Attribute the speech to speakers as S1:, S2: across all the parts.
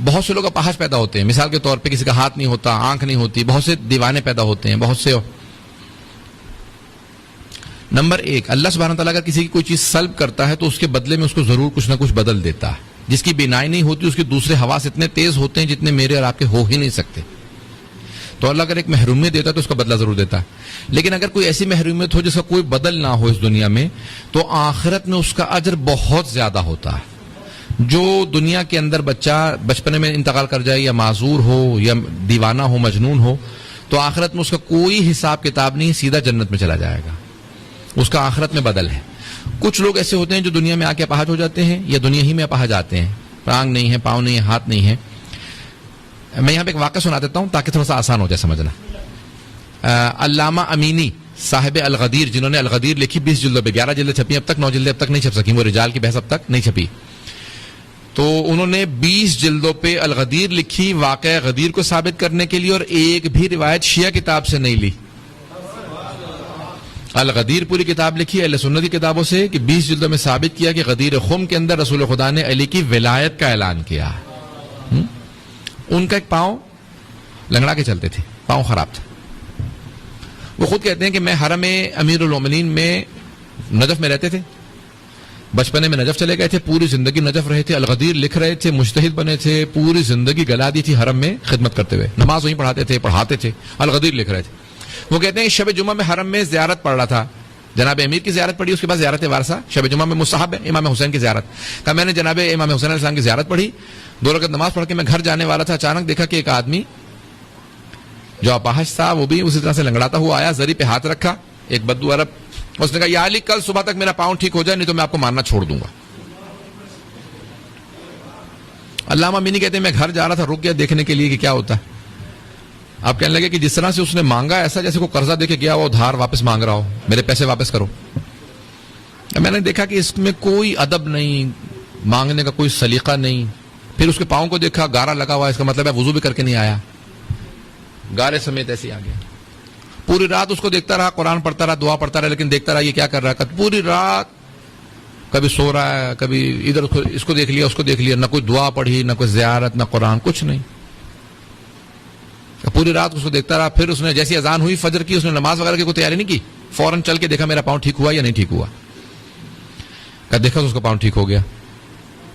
S1: بہت سے لوگ اپاہج پیدا ہوتے ہیں، مثال کے طور پہ کسی کا ہاتھ نہیں ہوتا، آنکھ نہیں ہوتی، بہت سے دیوانے پیدا ہوتے ہیں، بہت سے. نمبر 1، اللہ سبحانہ تعالیٰ اگر کسی کی کوئی چیز سلب کرتا ہے تو اس کے بدلے میں اس کو ضرور کچھ نہ کچھ بدل دیتا ہے. جس کی بینائی نہیں ہوتی اس کے دوسرے حواس اتنے تیز ہوتے ہیں جتنے میرے اور آپ کے ہو ہی نہیں سکتے. تو اللہ اگر ایک محرومیت دیتا ہے تو اس کا بدلہ ضرور دیتا ہے. لیکن اگر کوئی ایسی محرومیت ہو جس کا کوئی بدل نہ ہو اس دنیا میں، تو آخرت میں اس کا اجر بہت زیادہ ہوتا ہے. جو دنیا کے اندر بچہ بچپنے میں انتقال کر جائے، یا معذور ہو یا دیوانہ ہو، مجنون ہو، تو آخرت میں اس کا کوئی حساب کتاب نہیں، سیدھا جنت میں چلا جائے گا. اس کا آخرت میں بدل ہے. کچھ لوگ ایسے ہوتے ہیں جو دنیا میں آ کے اپاہج ہو جاتے ہیں، یا دنیا ہی میں اپاہج آتے ہیں، ٹانگ نہیں ہے، پاؤں نہیں ہے، ہاتھ نہیں ہے. میں یہاں پہ ایک واقعہ سنا دیتا ہوں تاکہ تھوڑا سا آسان ہو جائے سمجھنا. علامہ امینی صاحب الغدیر، جنہوں نے الغدیر لکھی 20 جلدوں پہ، 11 جلدیں چھپی اب تک، 9 جلدیں اب تک نہیں چھپ سکی، وہ رجال کی بحث اب تک نہیں چھپی. تو انہوں نے 20 جلدوں پہ الغدیر لکھی واقعہ غدیر کو ثابت کرنے کے لیے، اور ایک بھی روایت شیعہ کتاب سے نہیں لی. الغدیر پوری کتاب لکھی اہل سنت کی کتابوں سے کہ 20 جلدوں میں ثابت کیا کہ غدیر خم کے اندر رسول خدا نے علی کی ولایت کا اعلان کیا. ان کا ایک پاؤں لنگڑا کے چلتے تھے، پاؤں خراب تھا. وہ خود کہتے ہیں کہ میں حرم امیر المومنین میں نجف میں رہتے تھے، بچپنے میں نجف چلے گئے تھے، پوری زندگی نجف رہے تھے. الغدیر لکھ رہے تھے، مجتہد بنے تھے، پوری زندگی گلا دی تھی حرم میں خدمت کرتے ہوئے، نماز وہیں پڑھاتے تھے، پڑھاتے تھے. الغدیر لکھ رہے تھے. وہ کہتے ہیں شب جمعہ میں حرم میں زیارت پڑھ رہا تھا، جناب امیر کی زیارت پڑھی، اس کے بعد زیارت وارثہ. شب جمعہ میں مستحب ہے امام حسین کی زیارت. کہا میں نے جناب امام حسین علیہ السلام کی زیارت پڑھی، 2 رکعت نماز پڑھ کے میں گھر جانے والا تھا، اچانک دیکھا کہ ایک آدمی جو اپاہج تھا وہ بھی اسی طرح سے لنگڑاتا ہوا آیا، زری پہ ہاتھ رکھا، ایک بدو عرب. اس نے کہا یا علی کل صبح تک میرا پاؤں ٹھیک ہو جائے، نہیں تو میں آپ کو مارنا چھوڑ دوں گا. علامہ امینی کہتے ہیں میں گھر جا رہا تھا، رک گیا دیکھنے کے لیے کہ کیا ہوتا ہے. آپ کہنے لگے کہ جس طرح سے اس نے مانگا ایسا جیسے کوئی قرضہ دے کے گیا وہ دھار واپس مانگ رہا ہو، میرے پیسے واپس کرو. میں نے دیکھا کہ اس میں کوئی ادب نہیں، مانگنے کا کوئی سلیقہ نہیں. پھر اس کے پاؤں کو دیکھا، گارا لگا ہوا، اس کا مطلب ہے وضو بھی کر کے نہیں آیا، گارے سمیت ایسے آ گیا. پوری رات اس کو دیکھتا رہا، قرآن پڑھتا رہا، دعا پڑھتا رہا، لیکن دیکھتا رہا یہ کیا کر رہا ہے. پوری رات کبھی سو رہا ہے، کبھی ادھر اس کو دیکھ لیا، اس کو دیکھ لیا، نہ کوئی دعا پڑھی، نہ کوئی زیارت، نہ قرآن، کچھ نہیں. پوری رات اس کو دیکھتا رہا. پھر اس نے جیسی اذان ہوئی فجر کی، اس نے نماز وغیرہ کی کوئی تیاری نہیں کی، فوراً چل کے دیکھا میرا پاؤں ٹھیک ہوا یا نہیں ٹھیک ہوا. کہ دیکھا تو اس کا پاؤں ٹھیک ہو گیا،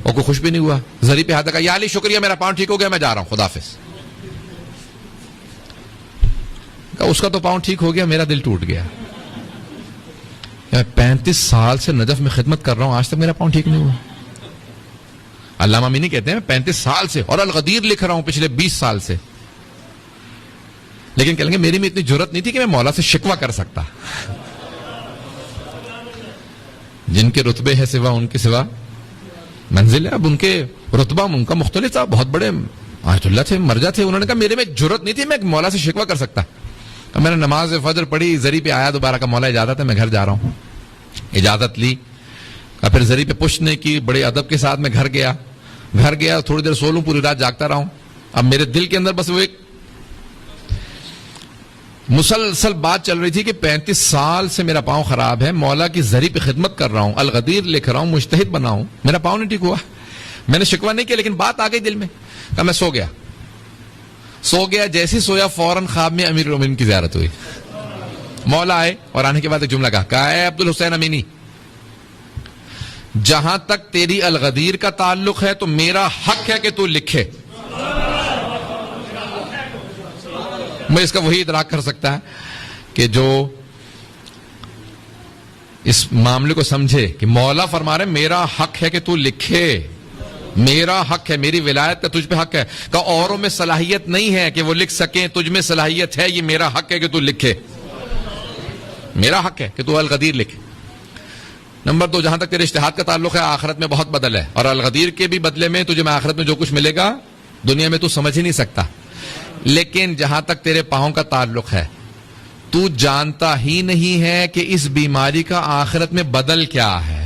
S1: اور کوئی خوش بھی نہیں ہوا. زری پہ ہاتھ رکھا، یا علی شکریہ میرا پاؤں ٹھیک ہو گیا، میں جا رہا ہوں، خدا حافظ. کہ اس کا تو پاؤں ٹھیک ہو گیا، میرا دل ٹوٹ گیا. 35 سال سے نجف میں خدمت کر رہا ہوں، آج تک میرا پاؤں ٹھیک نہیں ہوا. علامہ امینی کہتے ہیں 35 سال سے، اور الغدیر لکھ رہا ہوں پچھلے 20 سال سے. لیکن کہیں گے میری میں اتنی جرت نہیں تھی کہ میں مولا سے شکوہ کر سکتا. جن کے رتبے ہے سوا ان کے سوا منزل ہے. اب ان کے رتبہ ان کا مختلف تھا، بہت بڑے آیت اللہ تھے، مرجع تھے. انہوں نے کہا میرے میں جرت نہیں تھی میں مولا سے شکوہ کر سکتا. میں نے نماز فجر پڑھی، زری پہ آیا دوبارہ کا مولا اجازت ہے میں گھر جا رہا ہوں. اجازت لی، پھر زری پہ پشت نہیں کی، بڑے ادب کے ساتھ میں گھر گیا تھوڑی دیر سو لوں، پوری رات جاگتا رہا ہوں. اب میرے دل کے اندر بس وہ ایک مسلسل بات چل رہی تھی کہ 35 سال سے میرا پاؤں خراب ہے، مولا کی زری پہ خدمت کر رہا ہوں، الغدیر لکھ رہا ہوں، مجتہد بنا ہوں، میرا پاؤں نہیں ٹھیک ہوا. میں نے شکوہ نہیں کیا، لیکن بات آ گئی دل میں. کہ میں سو گیا، جیسے سویا فوراً خواب میں امیر المومنین کی زیارت ہوئی. مولا آئے اور آنے کے بعد ایک جملہ کہا اے عبد الحسین امینی، جہاں تک تیری الغدیر کا تعلق ہے تو میرا حق ہے کہ تو لکھے. میں اس کا وہی ادراک کر سکتا ہے کہ جو اس معاملے کو سمجھے کہ مولا فرما رہے میرا حق ہے کہ تو لکھے، میرا حق ہے، میری ولایت کا تجھ پہ حق ہے. کہ اوروں میں صلاحیت نہیں ہے کہ وہ لکھ سکیں، تجھ میں صلاحیت ہے، یہ میرا حق ہے کہ تو لکھے، میرا حق ہے کہ تو الغدیر لکھے. نمبر 2، جہاں تک تیرے اجتہاد کا تعلق ہے آخرت میں بہت بدل ہے، اور الغدیر کے بھی بدلے میں تجھے میں آخرت میں جو کچھ ملے گا دنیا میں تو سمجھ ہی نہیں سکتا. لیکن جہاں تک تیرے پاؤں کا تعلق ہے تو جانتا ہی نہیں ہے کہ اس بیماری کا آخرت میں بدل کیا ہے.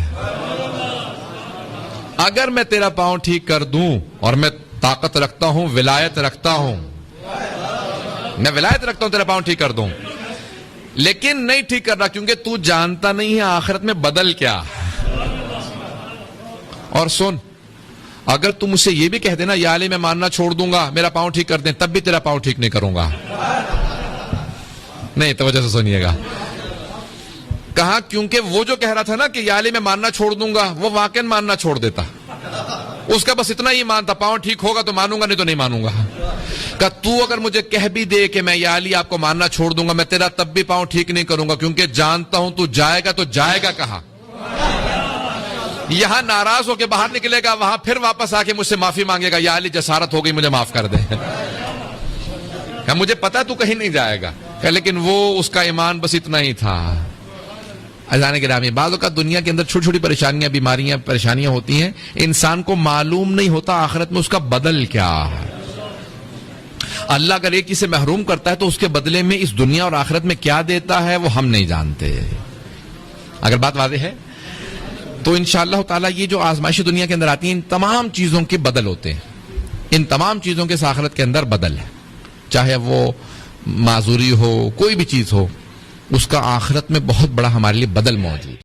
S1: اگر میں تیرا پاؤں ٹھیک کر دوں، اور میں طاقت رکھتا ہوں، ولایت رکھتا ہوں، میں ولایت رکھتا ہوں تیرا پاؤں ٹھیک کر دوں، لیکن نہیں ٹھیک کر رہا کیونکہ تو جانتا نہیں ہے آخرت میں بدل کیا. اور سن، اگر تم مجھ سے یہ بھی کہہ دینا یا علی میں ماننا چھوڑ دوں گا میرا پاؤں ٹھیک کر دیں تب بھی تیرا پاؤں ٹھیک نہیں کروں گا. نہیں توجہ سے سنیے گا. کہا کیونکہ وہ جو کہہ رہا تھا نا کہ یا علی میں ماننا چھوڑ دوں گا وہ واقعا ماننا چھوڑ دیتا. اس کا بس اتنا ہی ایمان تھا پاؤں ٹھیک ہوگا تو مانوں گا نہیں تو نہیں مانوں گا. کہ تو اگر مجھے کہہ بھی دے کہ میں یا علی آپ کو ماننا چھوڑ دوں گا میں تیرا تب بھی پاؤں ٹھیک نہیں کروں گا کیونکہ جانتا ہوں تو جائے گا کہاں. یہاں ناراض ہو کے باہر نکلے گا وہاں پھر واپس آ کے مجھ سے معافی مانگے گا یا علی جسارت ہو گئی مجھے معاف کر دے. مجھے پتا تو کہیں نہیں جائے گا لیکن وہ اس کا ایمان بس اتنا ہی تھا. اذان گرامی بعض اوقات دنیا کے اندر چھوٹی چھوٹی پریشانیاں بیماریاں پریشانیاں ہوتی ہیں انسان کو معلوم نہیں ہوتا آخرت میں اس کا بدل کیا ہے. اللہ اگر ایک چیز سے محروم کرتا ہے تو اس کے بدلے میں اس دنیا اور آخرت میں کیا دیتا ہے وہ ہم نہیں جانتے. اگر بات واضح ہے تو انشاءاللہ تعالی یہ جو آزمائشی دنیا کے اندر آتی ہیں ان تمام چیزوں کے بدل ہوتے ہیں. ان تمام چیزوں کے اس آخرت کے اندر بدل ہے چاہے وہ معذوری ہو کوئی بھی چیز ہو اس کا آخرت میں بہت بڑا ہمارے لیے بدل موجود.